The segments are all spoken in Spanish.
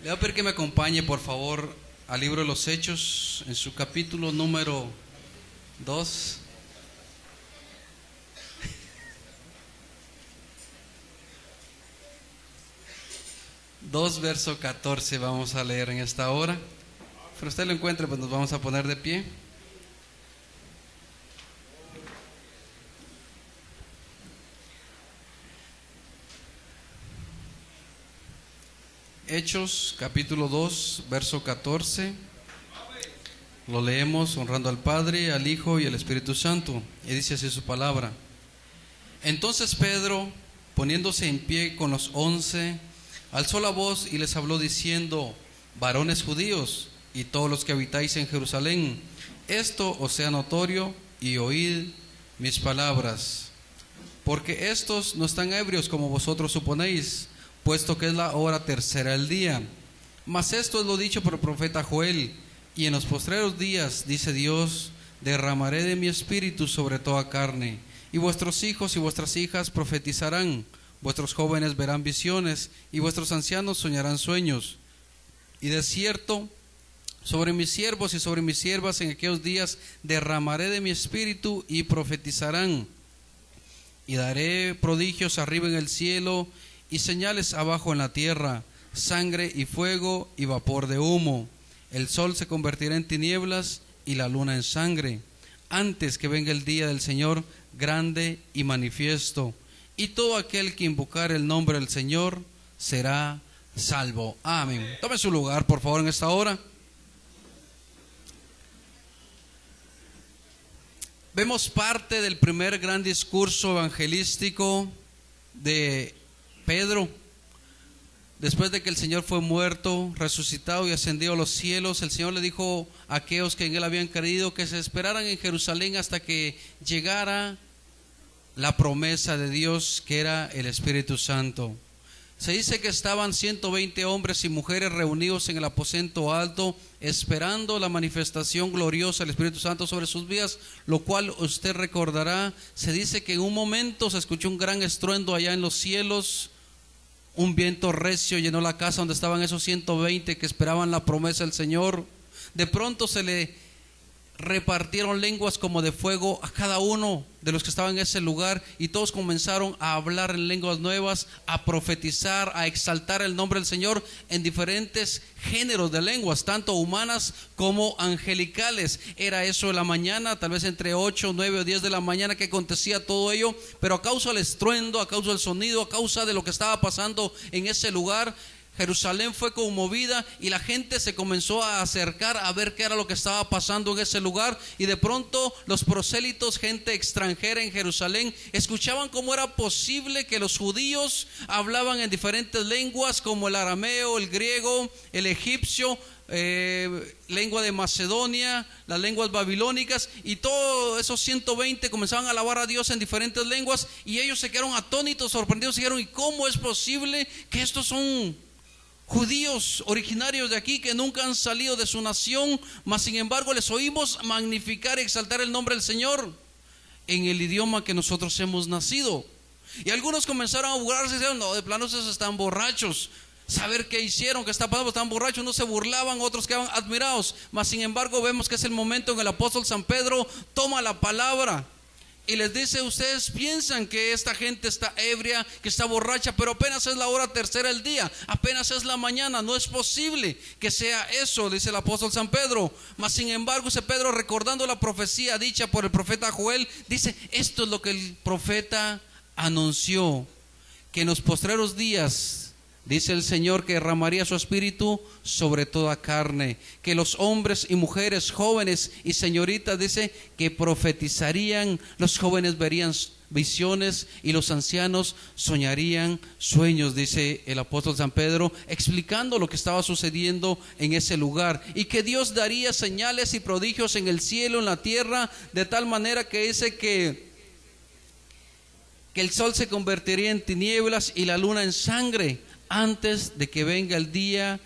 Le voy a pedir que me acompañe, por favor, al libro de los Hechos, en su capítulo número 2. Verso 14 vamos a leer en esta hora. Pero usted lo encuentre, pues nos vamos a poner de pie. Hechos capítulo 2, verso 14. Lo leemos honrando al Padre, al Hijo y al Espíritu Santo. Y dice así su palabra. Entonces Pedro, poniéndose en pie con los 11, alzó la voz y les habló diciendo: varones judíos y todos los que habitáis en Jerusalén, esto os sea notorio y oíd mis palabras. Porque estos no están ebrios como vosotros suponéis, puesto que es la hora tercera del día. Mas esto es lo dicho por el profeta Joel: y en los postreros días, dice Dios, derramaré de mi espíritu sobre toda carne, y vuestros hijos y vuestras hijas profetizarán, vuestros jóvenes verán visiones, y vuestros ancianos soñarán sueños. Y de cierto, sobre mis siervos y sobre mis siervas en aquellos días derramaré de mi espíritu y profetizarán. Y daré prodigios arriba en el cielo y señales abajo en la tierra, sangre y fuego y vapor de humo. El sol se convertirá en tinieblas y la luna en sangre, antes que venga el día del Señor grande y manifiesto. Y todo aquel que invocar el nombre del Señor será salvo. Amén. Tome su lugar, por favor, en esta hora. Vemos parte del primer gran discurso evangelístico de Pedro. Después de que el Señor fue muerto, resucitado y ascendido a los cielos, el Señor le dijo a aquellos que en Él habían creído que se esperaran en Jerusalén hasta que llegara la promesa de Dios, que era el Espíritu Santo. Se dice que estaban 120 hombres y mujeres reunidos en el aposento alto, esperando la manifestación gloriosa del Espíritu Santo sobre sus vidas, lo cual usted recordará. Se dice que en un momento se escuchó un gran estruendo allá en los cielos. Un viento recio llenó la casa donde estaban esos 120 que esperaban la promesa del Señor. De pronto se le repartieron lenguas como de fuego a cada uno de los que estaban en ese lugar, y todos comenzaron a hablar en lenguas nuevas, a profetizar, a exaltar el nombre del Señor en diferentes géneros de lenguas, tanto humanas como angelicales. Era eso de la mañana, tal vez entre 8, 9 o 10 de la mañana que acontecía todo ello, pero a causa del estruendo, a causa del sonido, a causa de lo que estaba pasando en ese lugar, Jerusalén fue conmovida y la gente se comenzó a acercar a ver qué era lo que estaba pasando en ese lugar. Y de pronto los prosélitos, gente extranjera en Jerusalén, escuchaban cómo era posible que los judíos hablaban en diferentes lenguas, como el arameo, el griego, el egipcio, lengua de Macedonia, las lenguas babilónicas, y todos esos 120 comenzaban a alabar a Dios en diferentes lenguas. Y ellos se quedaron atónitos, sorprendidos, y dijeron: ¿y cómo es posible que estos son judíos originarios de aquí, que nunca han salido de su nación, mas sin embargo les oímos magnificar y exaltar el nombre del Señor en el idioma que nosotros hemos nacido? Y algunos comenzaron a burlarse y dijeron: no, de plano esos están borrachos. Saber qué hicieron, qué está pasando, están borrachos. No se burlaban, otros quedaban admirados. Mas sin embargo vemos que es el momento en que el apóstol San Pedro toma la palabra y les dice: ustedes piensan que esta gente está ebria, que está borracha, pero apenas es la hora tercera del día, apenas es la mañana, no es posible que sea eso, dice el apóstol San Pedro. Mas sin embargo, ese Pedro, recordando la profecía dicha por el profeta Joel, dice: esto es lo que el profeta anunció, que en los postreros días, dice el Señor, que derramaría su espíritu sobre toda carne, que los hombres y mujeres, jóvenes y señoritas, dice, que profetizarían, los jóvenes verían visiones y los ancianos soñarían sueños, dice el apóstol San Pedro, explicando lo que estaba sucediendo en ese lugar, y que Dios daría señales y prodigios en el cielo, en la tierra, de tal manera que dice que el sol se convertiría en tinieblas y la luna en sangre, antes de que venga el día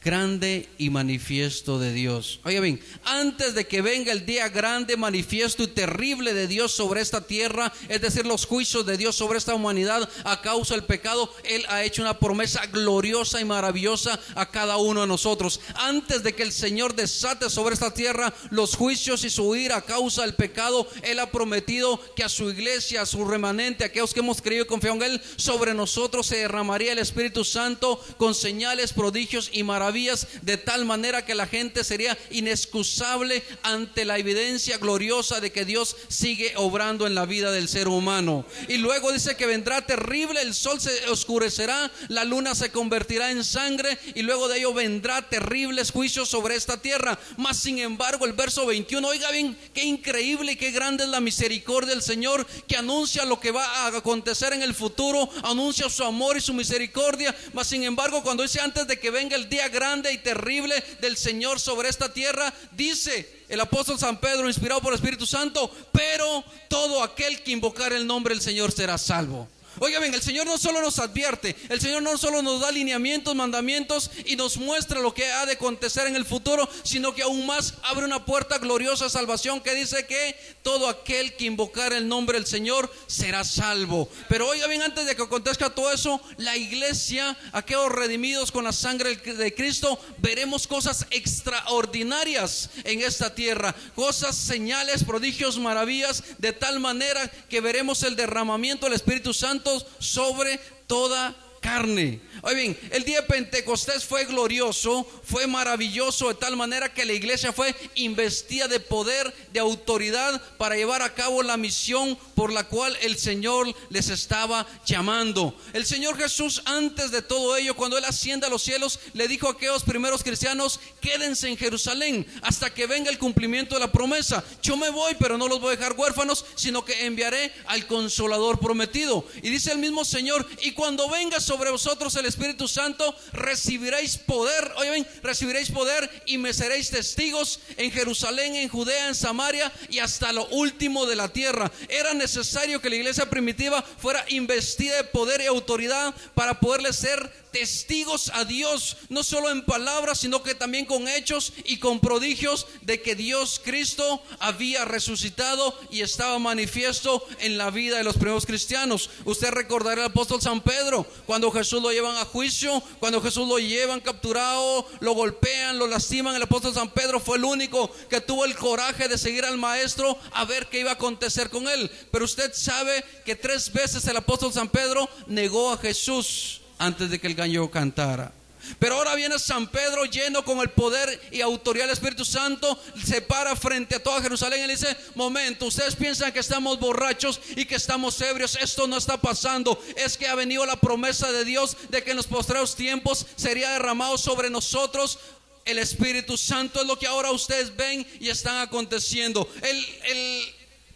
grande y manifiesto de Dios. Oiga bien, antes de que venga el día grande, manifiesto y terrible de Dios sobre esta tierra, es decir, los juicios de Dios sobre esta humanidad a causa del pecado, Él ha hecho una promesa gloriosa y maravillosa a cada uno de nosotros. Antes de que el Señor desate sobre esta tierra los juicios y su ira a causa del pecado, Él ha prometido que a su iglesia, a su remanente, a aquellos que hemos creído y confiado en Él, sobre nosotros se derramaría el Espíritu Santo con señales, prodigios y maravillas, de tal manera que la gente sería inexcusable ante la evidencia gloriosa de que Dios sigue obrando en la vida del ser humano. Y luego dice que vendrá terrible, el sol se oscurecerá, la luna se convertirá en sangre, y luego de ello vendrá terribles juicios sobre esta tierra. Mas sin embargo, el verso 21, oiga bien, qué increíble y qué grande es la misericordia del Señor, que anuncia lo que va a acontecer en el futuro, anuncia su amor y su misericordia. Mas sin embargo, cuando dice antes de que venga el día grande y terrible del Señor sobre esta tierra, dice el apóstol San Pedro, inspirado por el Espíritu Santo, pero todo aquel que invocar el nombre del Señor será salvo. Oiga bien, el Señor no solo nos advierte, el Señor no solo nos da lineamientos, mandamientos y nos muestra lo que ha de acontecer en el futuro, sino que aún más abre una puerta gloriosa de salvación que dice que todo aquel que invocar el nombre del Señor será salvo. Pero oiga bien, antes de que acontezca todo eso, la iglesia, aquellos redimidos con la sangre de Cristo, veremos cosas extraordinarias en esta tierra, cosas, señales, prodigios, maravillas, de tal manera que veremos el derramamiento del Espíritu Santo sobre toda carne. Oye bien, el día de Pentecostés fue glorioso, fue maravilloso, de tal manera que la iglesia fue investida de poder, de autoridad para llevar a cabo la misión por la cual el Señor les estaba llamando. El Señor Jesús, antes de todo ello, cuando Él asciende a los cielos, le dijo a aquellos primeros cristianos: quédense en Jerusalén hasta que venga el cumplimiento de la promesa. Yo me voy, pero no los voy a dejar huérfanos, sino que enviaré al Consolador prometido. Y dice el mismo Señor: y cuando venga sobre vosotros el Espíritu Santo, recibiréis poder. Oye bien, recibiréis poder y me seréis testigos en Jerusalén, en Judea, en Samaria y hasta lo último de la tierra. Era necesario que la iglesia primitiva fuera investida de poder y autoridad para poderle ser testigos a Dios, no solo en palabras, sino que también con hechos y con prodigios de que Dios Cristo había resucitado y estaba manifiesto en la vida de los primeros cristianos. Usted recordará al apóstol San Pedro, cuando Jesús lo llevan a juicio, cuando Jesús lo llevan capturado, lo golpean, lo lastiman. El apóstol San Pedro fue el único que tuvo el coraje de seguir al maestro a ver qué iba a acontecer con él. Pero usted sabe que 3 veces el apóstol San Pedro negó a Jesús antes de que el gallo cantara. Pero ahora viene San Pedro lleno con el poder y autoridad del Espíritu Santo, se para frente a toda Jerusalén y le dice: momento, ustedes piensan que estamos borrachos y que estamos ebrios. Esto no está pasando, es que ha venido la promesa de Dios de que en los postreros tiempos sería derramado sobre nosotros el Espíritu Santo. Es lo que ahora ustedes ven y están aconteciendo.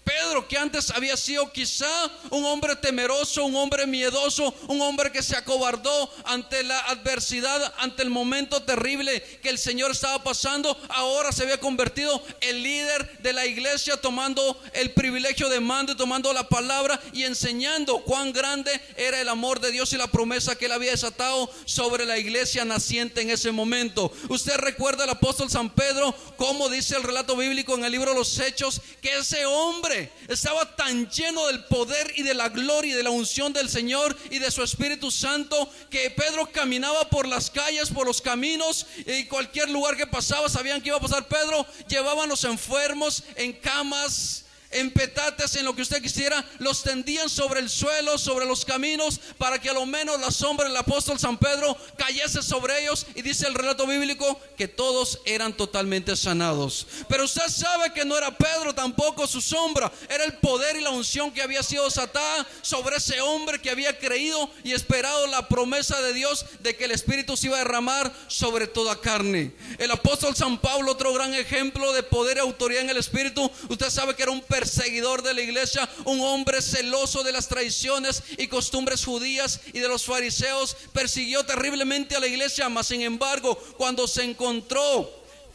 Pedro, que antes había sido quizá un hombre temeroso, un hombre miedoso, un hombre que se acobardó ante la adversidad, ante el momento terrible que el Señor estaba pasando, ahora se había convertido en líder de la iglesia, tomando el privilegio de mando y tomando la palabra y enseñando cuán grande era el amor de Dios y la promesa que Él había desatado sobre la iglesia naciente en ese momento. Usted recuerda al apóstol San Pedro, como dice el relato bíblico en el libro de los Hechos, que ese hombre estaba tan lleno del poder y de la gloria y de la unción del Señor y de su Espíritu Santo, que Pedro caminaba por las calles, por los caminos, y cualquier lugar que pasaba sabían que iba a pasar Pedro. Llevaban los enfermos en camas, en petates, en lo que usted quisiera, los tendían sobre el suelo, sobre los caminos, para que a lo menos la sombra del apóstol San Pedro cayese sobre ellos. Y dice el relato bíblico que todos eran totalmente sanados. Pero usted sabe que no era Pedro tampoco su sombra, era el poder y la unción que había sido desatada sobre ese hombre que había creído y esperado la promesa de Dios de que el Espíritu se iba a derramar sobre toda carne. El apóstol San Pablo, otro gran ejemplo de poder y autoridad en el Espíritu, usted sabe que era un perseguidor de la iglesia, un hombre celoso de las tradiciones y costumbres judías y de los fariseos. Persiguió terriblemente a la iglesia, mas sin embargo, cuando se encontró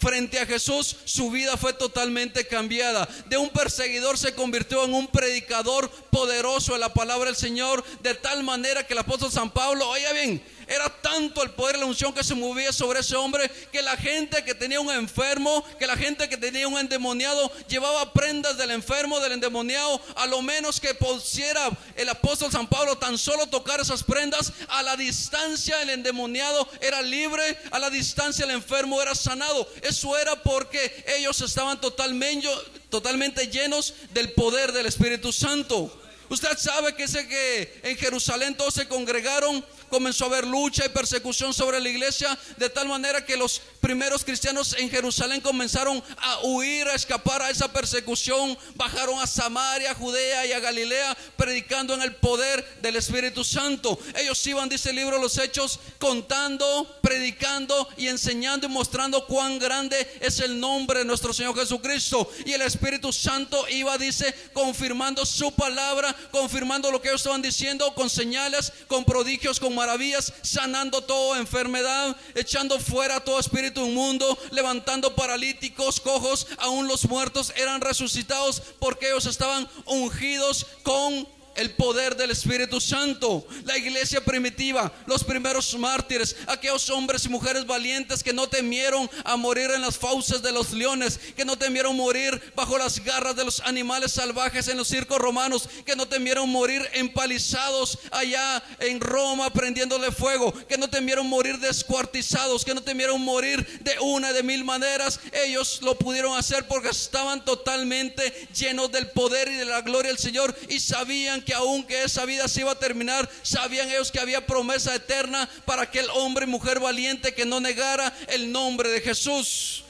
frente a Jesús, su vida fue totalmente cambiada. De un perseguidor se convirtió en un predicador poderoso de la palabra del Señor, de tal manera que el apóstol San Pablo, oiga bien, era tanto el poder y la unción que se movía sobre ese hombre, que la gente que tenía un enfermo, que la gente que tenía un endemoniado, llevaba prendas del enfermo, del endemoniado. A lo menos que pusiera el apóstol San Pablo tan solo tocar esas prendas, a la distancia el endemoniado era libre, a la distancia el enfermo era sanado. Eso era porque ellos estaban totalmente llenos del poder del Espíritu Santo. Usted sabe que en Jerusalén todos se congregaron, comenzó a haber lucha y persecución sobre la iglesia, de tal manera que los primeros cristianos en Jerusalén comenzaron a huir, a escapar a esa persecución. Bajaron a Samaria, a Judea y a Galilea, predicando en el poder del Espíritu Santo. Ellos iban, dice el libro de los Hechos, contando, predicando y enseñando y mostrando cuán grande es el nombre de nuestro Señor Jesucristo. Y el Espíritu Santo iba, dice, confirmando su palabra, confirmando lo que ellos estaban diciendo, con señales, con prodigios, con maravillas, sanando toda enfermedad, echando fuera todo espíritu inmundo, levantando paralíticos, cojos. Aún los muertos eran resucitados, porque ellos estaban ungidos con el poder del Espíritu Santo. La iglesia primitiva, los primeros mártires, aquellos hombres y mujeres valientes que no temieron a morir en las fauces de los leones, que no temieron morir bajo las garras de los animales salvajes en los circos romanos, que no temieron morir empalizados allá en Roma prendiéndole fuego, que no temieron morir descuartizados, que no temieron morir de una y de mil maneras. Ellos lo pudieron hacer porque estaban totalmente llenos del poder y de la gloria del Señor, y sabían que aunque esa vida se iba a terminar, sabían ellos que había promesa eterna para aquel hombre y mujer valiente que no negara el nombre de Jesús.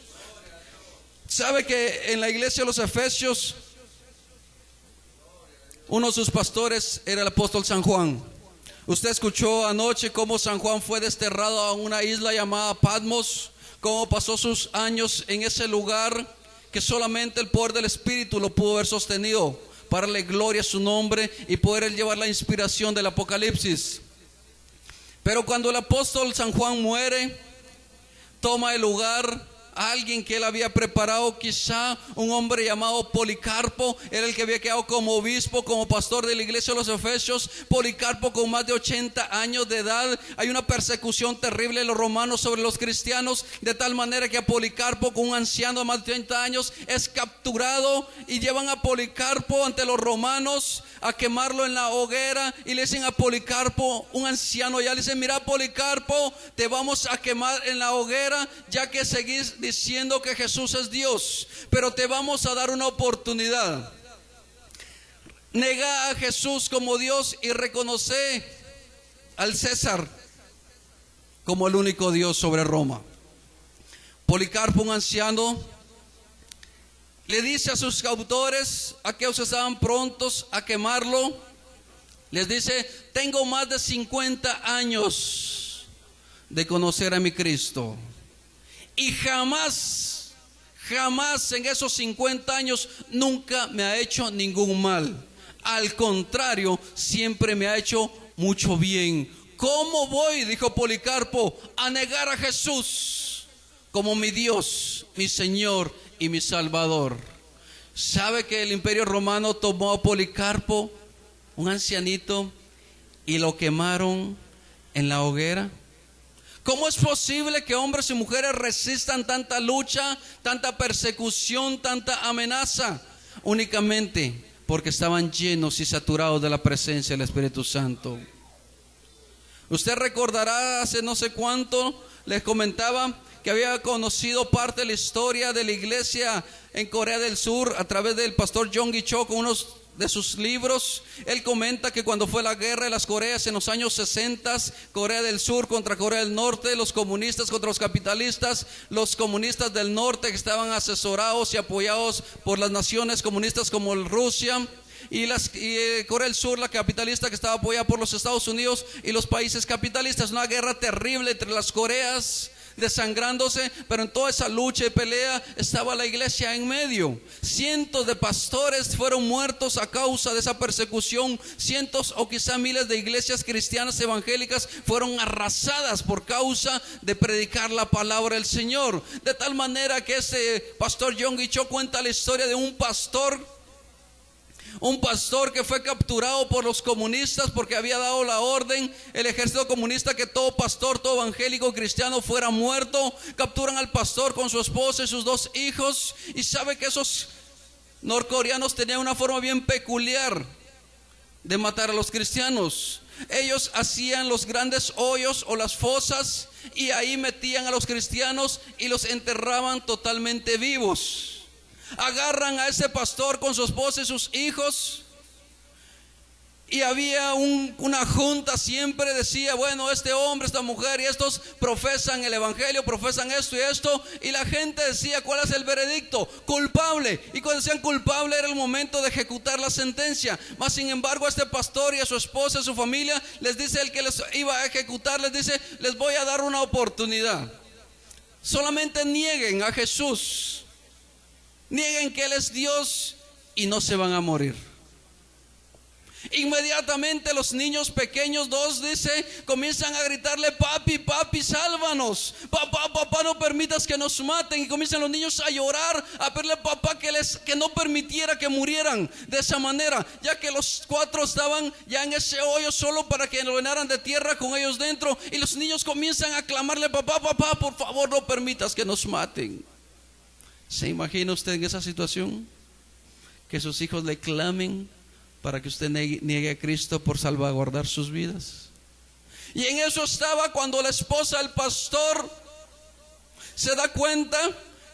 Sabe que en la iglesia de los Efesios, uno de sus pastores era el apóstol San Juan. Usted escuchó anoche cómo San Juan fue desterrado a una isla llamada Patmos, cómo pasó sus años en ese lugar, que solamente el poder del Espíritu lo pudo haber sostenido para darle gloria a su nombre y poder llevar la inspiración del Apocalipsis. Pero cuando el apóstol San Juan muere, toma el lugar a alguien que él había preparado, quizá un hombre llamado Policarpo. Era el que había quedado como obispo, como pastor de la iglesia de los Efesios. Policarpo, con más de 80 años de edad. Hay una persecución terrible de los romanos sobre los cristianos, de tal manera que a Policarpo, con un anciano de más de 30 años, es capturado y llevan a Policarpo ante los romanos a quemarlo en la hoguera. Y le dicen a Policarpo, un anciano ya, le dicen: mira, Policarpo, te vamos a quemar en la hoguera, ya que seguís diciendo que Jesús es Dios, pero te vamos a dar una oportunidad. Nega a Jesús como Dios y reconoce al César como el único Dios sobre Roma. Policarpo, un anciano, le dice a sus captores, aquellos que estaban prontos a quemarlo, les dice: tengo más de 50 años de conocer a mi Cristo, y jamás en esos 50 años nunca me ha hecho ningún mal. Al contrario, siempre me ha hecho mucho bien. ¿Cómo voy, dijo Policarpo, a negar a Jesús como mi Dios, mi Señor y mi Salvador? ¿Sabe que el Imperio Romano tomó a Policarpo, un ancianito, y lo quemaron en la hoguera? ¿Cómo es posible que hombres y mujeres resistan tanta lucha, tanta persecución, tanta amenaza? Únicamente porque estaban llenos y saturados de la presencia del Espíritu Santo. Usted recordará, hace no sé cuánto les comentaba que había conocido parte de la historia de la iglesia en Corea del Sur a través del pastor Yonggi Cho, con unos de sus libros. Él comenta que cuando fue la guerra de las Coreas en los años 60, Corea del Sur contra Corea del Norte, los comunistas contra los capitalistas, los comunistas del norte que estaban asesorados y apoyados por las naciones comunistas como Rusia, y Corea del Sur, la capitalista, que estaba apoyada por los Estados Unidos y los países capitalistas. Una guerra terrible entre las Coreas, desangrándose, pero en toda esa lucha y pelea estaba la iglesia en medio. Cientos de pastores fueron muertos a causa de esa persecución. Cientos o quizá miles de iglesias cristianas evangélicas fueron arrasadas por causa de predicar la palabra del Señor. De tal manera que ese pastor Yonggi Cho cuenta la historia de un pastor que fue capturado por los comunistas porque había dado la orden, el ejército comunista, que todo pastor, todo evangélico cristiano fuera muerto. Capturan al pastor con su esposa y sus 2 hijos, y sabe que esos norcoreanos tenían una forma bien peculiar de matar a los cristianos. Ellos hacían los grandes hoyos o las fosas, y ahí metían a los cristianos y los enterraban totalmente vivos. Agarran a ese pastor con su esposa y sus hijos, y había una junta, siempre decía, bueno, este hombre, esta mujer y estos profesan el evangelio, profesan esto y esto, y la gente decía, ¿cuál es el veredicto? Culpable. Y cuando decían culpable era el momento de ejecutar la sentencia. Mas sin embargo, a este pastor y a su esposa y a su familia les dice, el que les iba a ejecutar, les dice, les voy a dar una oportunidad. Solamente nieguen a Jesús, nieguen que Él es Dios, y no se van a morir. Inmediatamente los niños pequeños, 2 dice, comienzan a gritarle, papi, papi, sálvanos, papá, papá, no permitas que nos maten. Y comienzan los niños a llorar, a pedirle a papá que no permitiera que murieran de esa manera, ya que los 4 estaban ya en ese hoyo solo para que lo llenaran de tierra con ellos dentro. Y los niños comienzan a clamarle, papá, papá, por favor no permitas que nos maten. ¿Se imagina usted en esa situación? Que sus hijos le clamen para que usted niegue a Cristo por salvaguardar sus vidas. Y en eso estaba cuando la esposa del pastor se da cuenta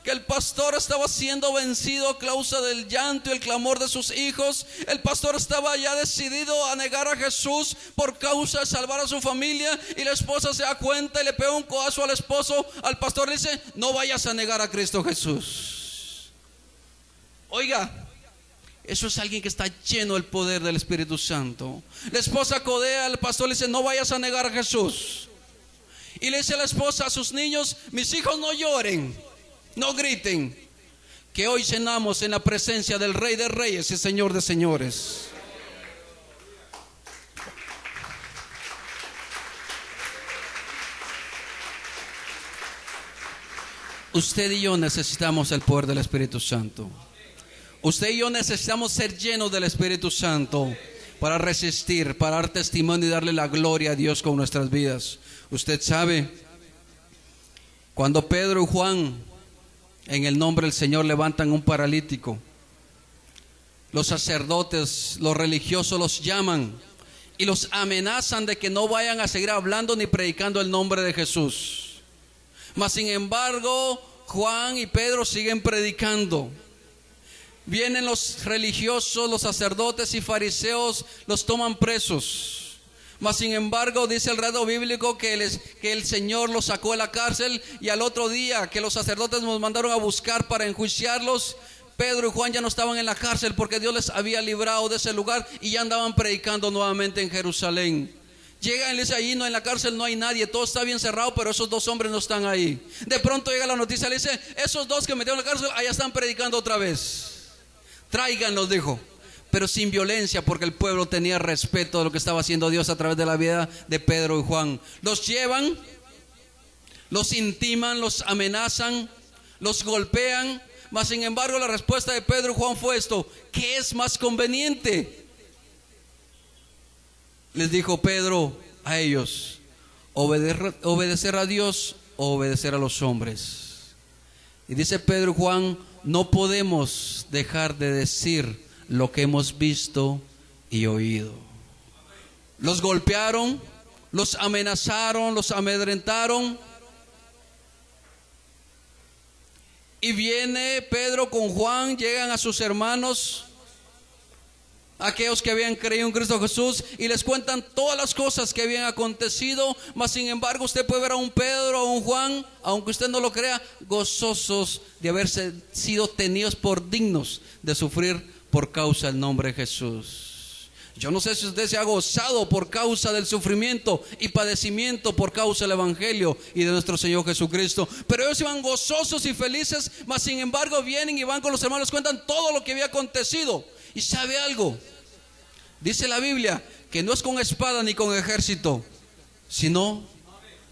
que el pastor estaba siendo vencido a causa del llanto y el clamor de sus hijos. El pastor estaba ya decidido a negar a Jesús por causa de salvar a su familia, y la esposa se da cuenta y le pega un codazo al esposo. Al pastor le dice, no vayas a negar a Cristo Jesús. Oiga, eso es alguien que está lleno del poder del Espíritu Santo. La esposa codea al pastor, le dice, no vayas a negar a Jesús. Y le dice a la esposa a sus niños, mis hijos, no lloren, no griten, que hoy cenamos en la presencia del Rey de Reyes y Señor de Señores. Usted y yo necesitamos el poder del Espíritu Santo. Usted y yo necesitamos ser llenos del Espíritu Santo para resistir, para dar testimonio y darle la gloria a Dios con nuestras vidas. Usted sabe, cuando Pedro y Juan en el nombre del Señor levantan un paralítico, los sacerdotes, los religiosos los llaman y los amenazan de que no vayan a seguir hablando ni predicando el nombre de Jesús. Mas sin embargo, Juan y Pedro siguen predicando. Vienen los religiosos, los sacerdotes y fariseos, los toman presos. Mas sin embargo, dice el relato bíblico que el Señor los sacó de la cárcel, y al otro día que los sacerdotes nos mandaron a buscar para enjuiciarlos, Pedro y Juan ya no estaban en la cárcel porque Dios les había librado de ese lugar y ya andaban predicando nuevamente en Jerusalén. Llegan y le dicen, allí no, en la cárcel no hay nadie, todo está bien cerrado, pero esos 2 hombres no están ahí. De pronto llega la noticia, le dice, esos 2 que metieron en la cárcel, allá están predicando otra vez. Tráiganlos, dijo, pero sin violencia, porque el pueblo tenía respeto de lo que estaba haciendo Dios a través de la vida de Pedro y Juan. Los llevan, los intiman, los amenazan, los golpean. Mas sin embargo, la respuesta de Pedro y Juan fue esto: ¿qué es más conveniente? Les dijo Pedro a ellos: obedecer a Dios o obedecer a los hombres. Y dice Pedro y Juan: no podemos dejar de decir lo que hemos visto y oído. Los golpearon, los amenazaron, los amedrentaron. Y viene Pedro con Juan, llegan a sus hermanos, aquellos que habían creído en Cristo Jesús, y les cuentan todas las cosas que habían acontecido. Mas sin embargo, usted puede ver a un Pedro o un Juan, aunque usted no lo crea, gozosos de haberse sido tenidos por dignos de sufrir por causa del nombre de Jesús. Yo no sé si usted se ha gozado por causa del sufrimiento y padecimiento por causa del Evangelio y de nuestro Señor Jesucristo. Pero ellos iban gozosos y felices, mas sin embargo vienen y van con los hermanos, cuentan todo lo que había acontecido. ¿Y sabe algo? Dice la Biblia que no es con espada ni con ejército, sino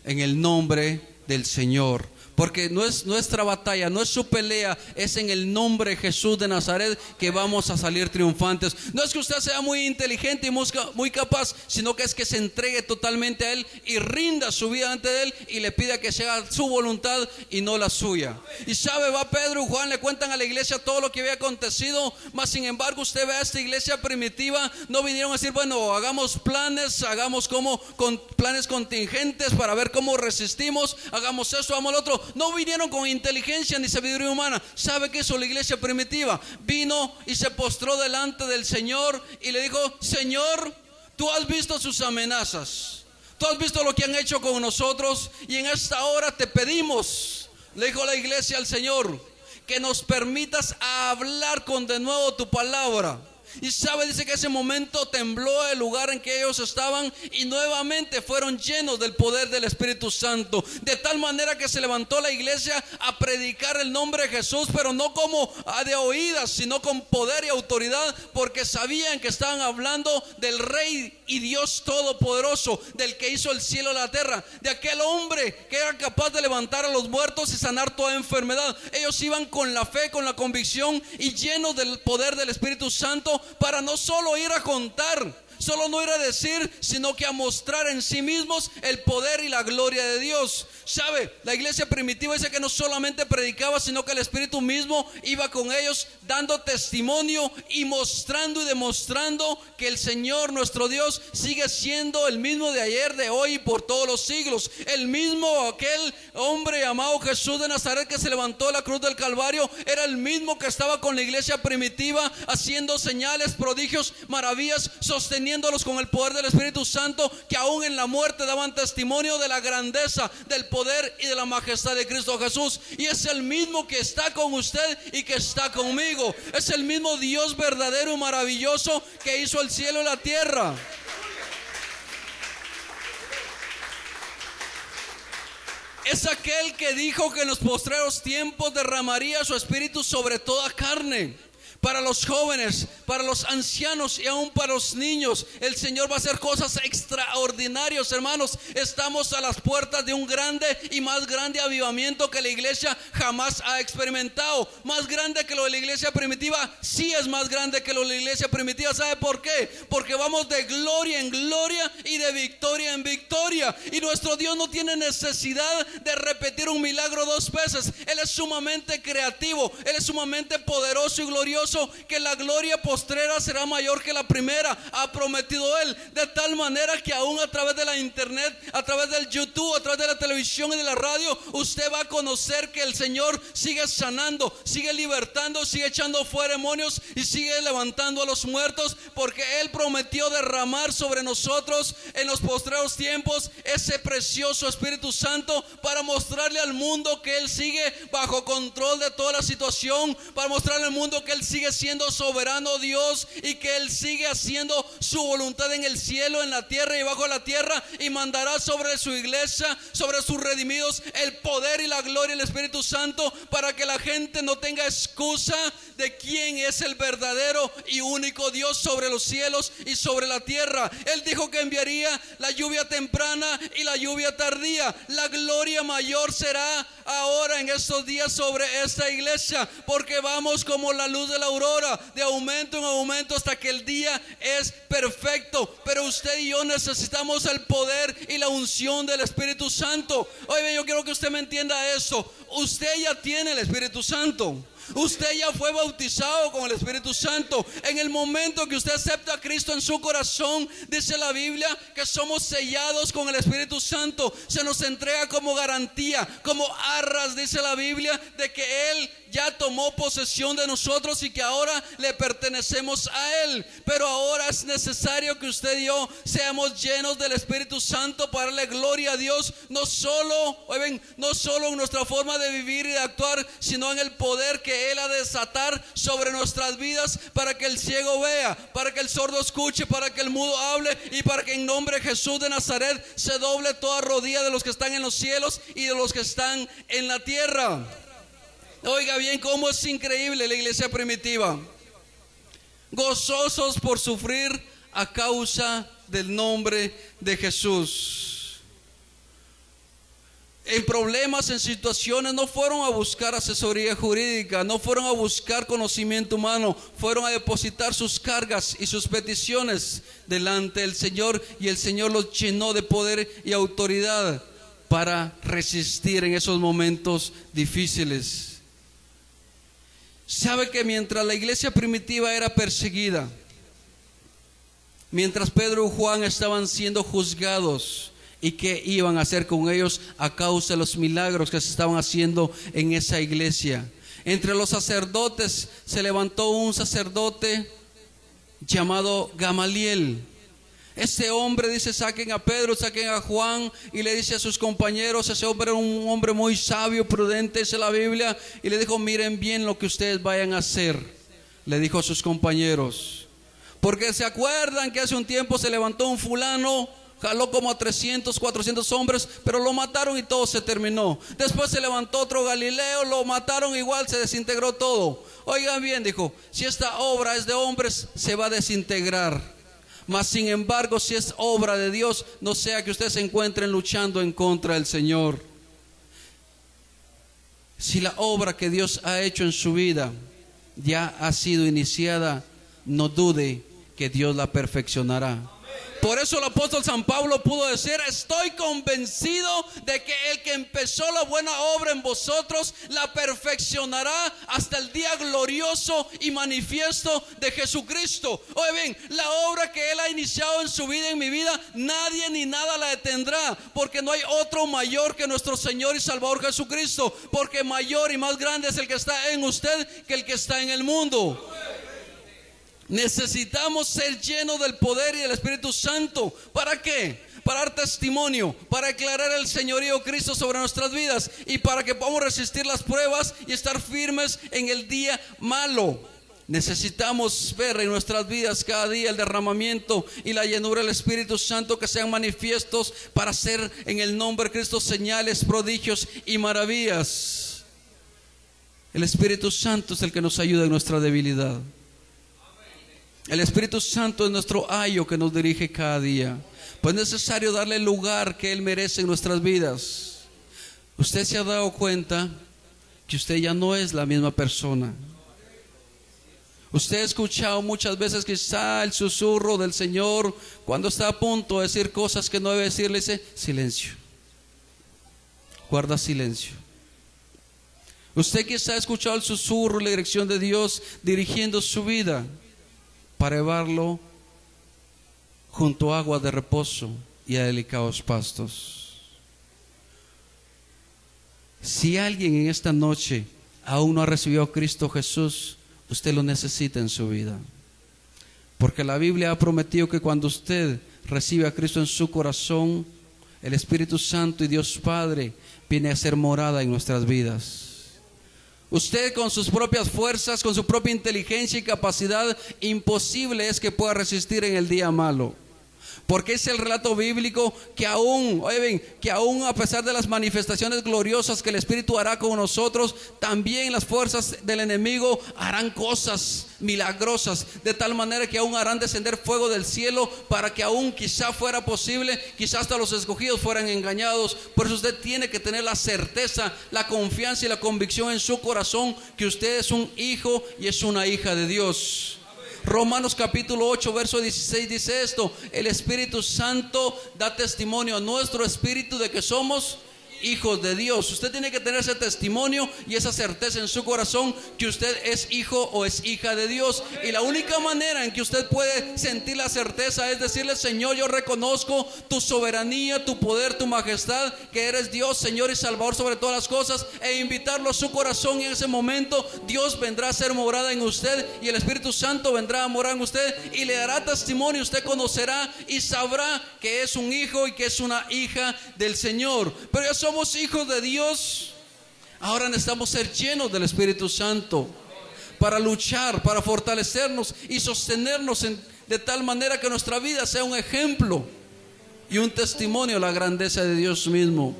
en el nombre del Señor. Porque no es nuestra batalla, no es su pelea, es en el nombre de Jesús de Nazaret que vamos a salir triunfantes. No es que usted sea muy inteligente y muy capaz, sino que es que se entregue totalmente a Él y rinda su vida ante Él y le pida que sea su voluntad y no la suya. Y sabe, va Pedro y Juan, le cuentan a la iglesia todo lo que había acontecido, mas sin embargo usted ve a esta iglesia primitiva, no vinieron a decir, bueno, hagamos planes, hagamos con planes contingentes para ver cómo resistimos, hagamos esto, hagamos lo otro. No vinieron con inteligencia ni sabiduría humana. ¿Sabe qué hizo la iglesia primitiva? Vino y se postró delante del Señor y le dijo, Señor, tú has visto sus amenazas, tú has visto lo que han hecho con nosotros, y en esta hora te pedimos, le dijo la iglesia al Señor, que nos permitas hablar con de nuevo tu palabra. Y sabe, dice que ese momento tembló el lugar en que ellos estaban y nuevamente fueron llenos del poder del Espíritu Santo, de tal manera que se levantó la iglesia a predicar el nombre de Jesús, pero no como de oídas, sino con poder y autoridad, porque sabían que estaban hablando del Rey y Dios Todopoderoso, del que hizo el cielo y la tierra, de aquel hombre que era capaz de levantar a los muertos y sanar toda enfermedad. Ellos iban con la fe, con la convicción y llenos del poder del Espíritu Santo, para no solo ir a contar, solo no ir a decir, sino que a mostrar en sí mismos el poder y la gloria de Dios. ¿Sabe? La iglesia primitiva dice que no solamente predicaba, sino que el Espíritu mismo iba con ellos dando testimonio y mostrando y demostrando que el Señor nuestro Dios sigue siendo el mismo de ayer, de hoy y por todos los siglos. El mismo, aquel hombre llamado Jesús de Nazaret que se levantó de la cruz del Calvario, era el mismo que estaba con la iglesia primitiva, haciendo señales, prodigios, maravillas, sosteniéndolos con el poder del Espíritu Santo, que aún en la muerte daban testimonio de la grandeza, del poder y de la majestad de Cristo Jesús. Y es el mismo que está con usted y que está conmigo. Es el mismo Dios verdadero y maravilloso que hizo el cielo y la tierra. Es aquel que dijo que en los postreros tiempos derramaría su espíritu sobre toda carne. Para los jóvenes, para los ancianos y aún para los niños, el Señor va a hacer cosas extraordinarias, hermanos. Estamos a las puertas de un grande y más grande avivamiento que la iglesia jamás ha experimentado. Más grande que lo de la iglesia primitiva, sí es más grande que lo de la iglesia primitiva. ¿Sabe por qué? Porque vamos de gloria en gloria y de victoria en victoria. Y nuestro Dios no tiene necesidad de repetir un milagro dos veces. Él es sumamente creativo, Él es sumamente poderoso y glorioso, que la gloria postrera será mayor que la primera, ha prometido Él, de tal manera que aún a través de la internet, a través del YouTube, a través de la televisión y de la radio, usted va a conocer que el Señor sigue sanando, sigue libertando, sigue echando fuera demonios y sigue levantando a los muertos, porque Él prometió derramar sobre nosotros en los postreros tiempos ese precioso Espíritu Santo, para mostrarle al mundo que Él sigue bajo control de toda la situación, para mostrarle al mundo que Él sigue siendo soberano Dios y que Él sigue haciendo su voluntad en el cielo, en la tierra y bajo la tierra, y mandará sobre su iglesia, sobre sus redimidos, el poder y la gloria del Espíritu Santo, para que la gente no tenga excusa de quién es el verdadero y único Dios sobre los cielos y sobre la tierra. Él dijo que enviaría la lluvia temprana y la lluvia tardía. La gloria mayor será ahora en estos días sobre esta iglesia, porque vamos como la luz de la aurora, de aumento en aumento hasta que el día es perfecto. Pero usted y yo necesitamos el poder y la unción del Espíritu Santo. Oye, yo quiero que usted me entienda eso. Usted ya tiene el Espíritu Santo. Usted ya fue bautizado con el Espíritu Santo. En el momento que usted acepta a Cristo en su corazón, dice la Biblia que somos sellados con el Espíritu Santo. Se nos entrega como garantía, como arras, dice la Biblia, de que Él ya tomó posesión de nosotros y que ahora le pertenecemos a Él. Pero ahora es necesario que usted y yo seamos llenos del Espíritu Santo para darle gloria a Dios, no solo en nuestra forma de vivir y de actuar, sino en el poder que que Él ha de desatar sobre nuestras vidas, para que el ciego vea, para que el sordo escuche, para que el mudo hable, y para que en nombre de Jesús de Nazaret se doble toda rodilla de los que están en los cielos y de los que están en la tierra. Oiga bien cómo es increíble la iglesia primitiva, gozosos por sufrir a causa del nombre de Jesús. En problemas, en situaciones, no fueron a buscar asesoría jurídica, no fueron a buscar conocimiento humano, fueron a depositar sus cargas y sus peticiones delante del Señor, y el Señor los llenó de poder y autoridad para resistir en esos momentos difíciles. Sabe que mientras la iglesia primitiva era perseguida, mientras Pedro y Juan estaban siendo juzgados, ¿y qué iban a hacer con ellos a causa de los milagros que se estaban haciendo en esa iglesia? Entre los sacerdotes se levantó un sacerdote llamado Gamaliel. Ese hombre dice: saquen a Pedro, saquen a Juan, y le dice a sus compañeros, ese hombre era un hombre muy sabio, prudente, dice la Biblia, y le dijo: miren bien lo que ustedes vayan a hacer. Le dijo a sus compañeros, porque se acuerdan que hace un tiempo se levantó un fulano, jaló como a 300, 400 hombres, pero lo mataron y todo se terminó. Después se levantó otro Galileo, lo mataron igual, se desintegró todo. Oigan bien, dijo, si esta obra es de hombres, se va a desintegrar. Mas sin embargo, si es obra de Dios, no sea que ustedes se encuentren luchando en contra del Señor. Si la obra que Dios ha hecho en su vida ya ha sido iniciada, no dude que Dios la perfeccionará. Por eso el apóstol San Pablo pudo decir: estoy convencido de que el que empezó la buena obra en vosotros la perfeccionará hasta el día glorioso y manifiesto de Jesucristo. Oye bien, la obra que Él ha iniciado en su vida y en mi vida, nadie ni nada la detendrá, porque no hay otro mayor que nuestro Señor y Salvador Jesucristo, porque mayor y más grande es el que está en usted que el que está en el mundo. Necesitamos ser llenos del poder y del Espíritu Santo. ¿Para qué? Para dar testimonio, para declarar el señorío de Cristo sobre nuestras vidas, y para que podamos resistir las pruebas y estar firmes en el día malo. Necesitamos ver en nuestras vidas cada día el derramamiento y la llenura del Espíritu Santo, que sean manifiestos para hacer en el nombre de Cristo señales, prodigios y maravillas. El Espíritu Santo es el que nos ayuda en nuestra debilidad. El Espíritu Santo es nuestro ayo que nos dirige cada día. Pues es necesario darle el lugar que Él merece en nuestras vidas. Usted se ha dado cuenta que usted ya no es la misma persona. Usted ha escuchado muchas veces quizá el susurro del Señor cuando está a punto de decir cosas que no debe decir. Le dice: silencio, guarda silencio. Usted quizá ha escuchado el susurro y la dirección de Dios dirigiendo su vida para llevarlo junto a aguas de reposo y a delicados pastos. Si alguien en esta noche aún no ha recibido a Cristo Jesús, usted lo necesita en su vida, porque la Biblia ha prometido que cuando usted recibe a Cristo en su corazón, el Espíritu Santo y Dios Padre viene a ser morada en nuestras vidas. Usted con sus propias fuerzas, con su propia inteligencia y capacidad, imposible es que pueda resistir en el día malo. Porque es el relato bíblico que aún, oye bien, que aún a pesar de las manifestaciones gloriosas que el Espíritu hará con nosotros, también las fuerzas del enemigo harán cosas milagrosas, de tal manera que aún harán descender fuego del cielo, para que aún quizá fuera posible, quizá hasta los escogidos fueran engañados. Por eso usted tiene que tener la certeza, la confianza y la convicción en su corazón que usted es un hijo y es una hija de Dios. Romanos capítulo 8 verso 16 dice esto: el Espíritu Santo da testimonio a nuestro espíritu de que somos hijos de Dios. Usted tiene que tener ese testimonio y esa certeza en su corazón que usted es hijo o es hija de Dios. Y la única manera en que usted puede sentir la certeza es decirle: Señor, yo reconozco tu soberanía, tu poder, tu majestad, que eres Dios, Señor y Salvador sobre todas las cosas, e invitarlo a su corazón. Y en ese momento Dios vendrá a ser morada en usted, y el Espíritu Santo vendrá a morar en usted y le dará testimonio. Usted conocerá y sabrá que es un hijo y que es una hija del Señor. Pero ya somos hijos de Dios. Ahora necesitamos ser llenos del Espíritu Santo para luchar, para fortalecernos y sostenernos de tal manera que nuestra vida sea un ejemplo y un testimonio de la grandeza de Dios mismo.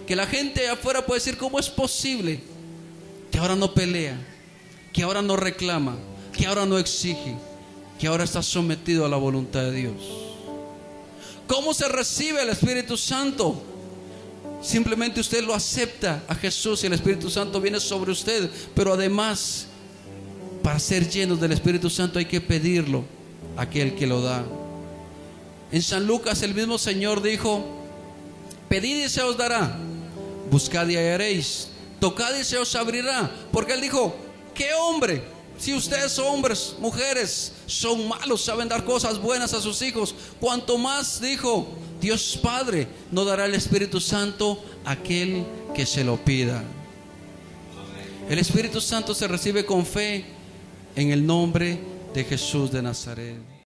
Que la gente allá afuera puede decir: ¿cómo es posible que ahora no pelea, que ahora no reclama, que ahora no exige, que ahora está sometido a la voluntad de Dios? ¿Cómo se recibe el Espíritu Santo? Simplemente usted lo acepta a Jesús y el Espíritu Santo viene sobre usted. Pero además, para ser llenos del Espíritu Santo hay que pedirlo a aquel que lo da. En San Lucas el mismo Señor dijo: pedid y se os dará, buscad y hallaréis, tocad y se os abrirá. Porque Él dijo: ¿qué hombre? Si ustedes hombres, mujeres, son malos, saben dar cosas buenas a sus hijos, cuanto más, dijo, Dios Padre no dará el Espíritu Santo a aquel que se lo pida. El Espíritu Santo se recibe con fe en el nombre de Jesús de Nazaret.